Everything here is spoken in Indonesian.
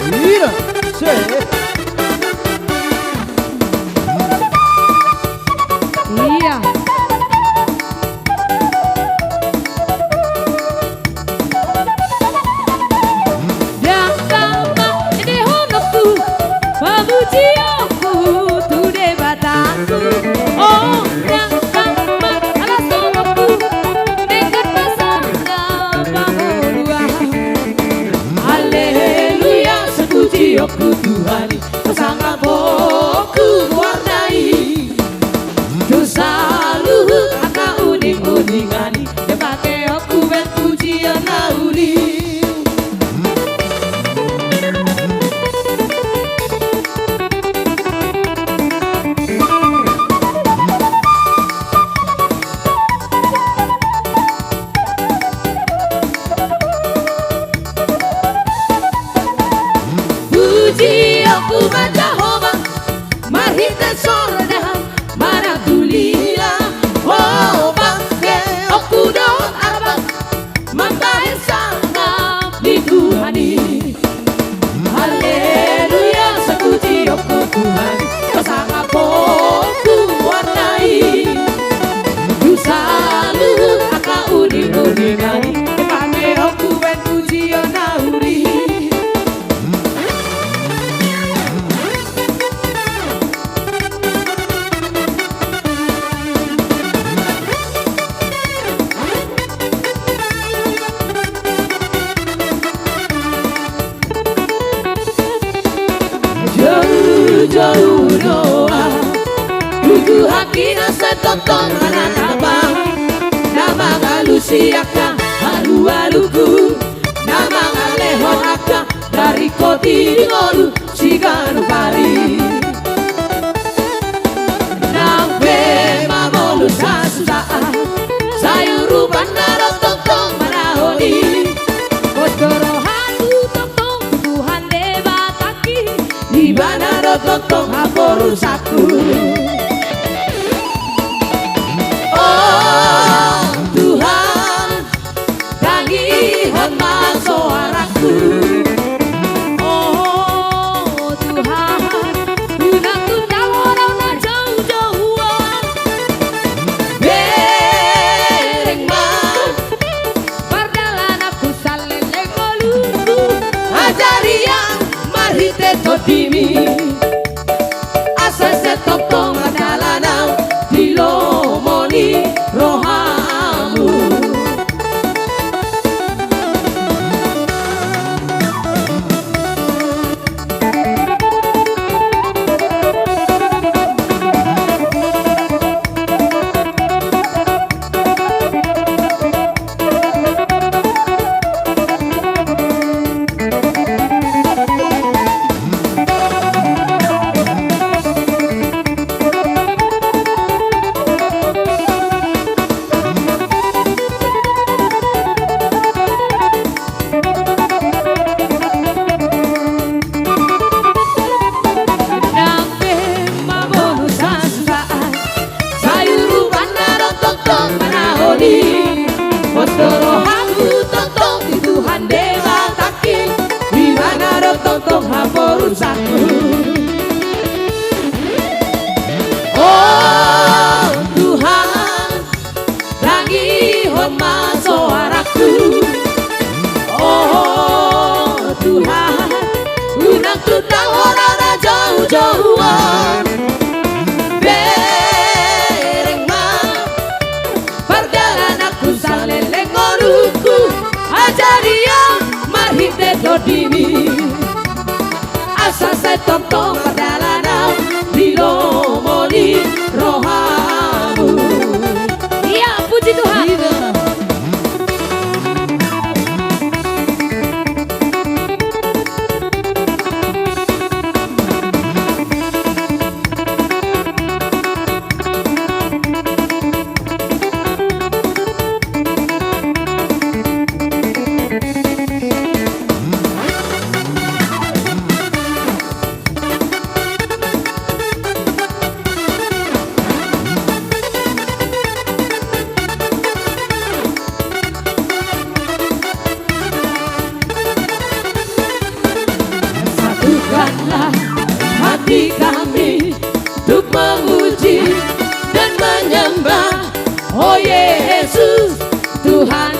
Iya, sip. Iya. Dan kama ini honokku, pemujianku, tude bataku. Oh, dan kama alas honokku, dekat pasangga bahwa. Haleluya, sepuji aku Tuhan, pasangan boku warnai. Dosa luhur aka uning-uningani, depake aku ben pujian nauli. Puji aku Jehovah, mari tersordah mana tulia. Oh bangke aku doa abang, mambahin sangat di Tuhani. Haleluya, sepuji aku Tuhan, pasangan boku warnai. Dosa luhur aka uning-uningani, depake aku ben pujian nauri. Jauh-jauh doa, buku hakina setotong anak abang. Nama galusiaka, halu-haluku, nama galehon aka, dari koti ngolu, siganu pari. Nampe mamolu sasusaan, sayurupan narototong manahoni. Kodoro halu totong, Tuhan debataki, di mana rototong haporusaku. Oh Tuhan, tangihan suaraku. Oh Tuhan, tundang-tundang orang jauh-jauhan. Bereng man, perjalanan aku saleleng oluku. Ajari yang mari tetodimi, asa setopong adalanau dilomoni rohamu. Kodoro halu totong di Tuhan dewa taki, di mana rototong haporusaku. Oh Tuhan, lagi hormat suaraku. Oh Tuhan, undang-undang orang jauh-jauhan. Saleleng oluku, ajari yang mari tetodimi, asa setotong perjalanan dilomoni rohamu. Iya, puji Tuhan. Tuhan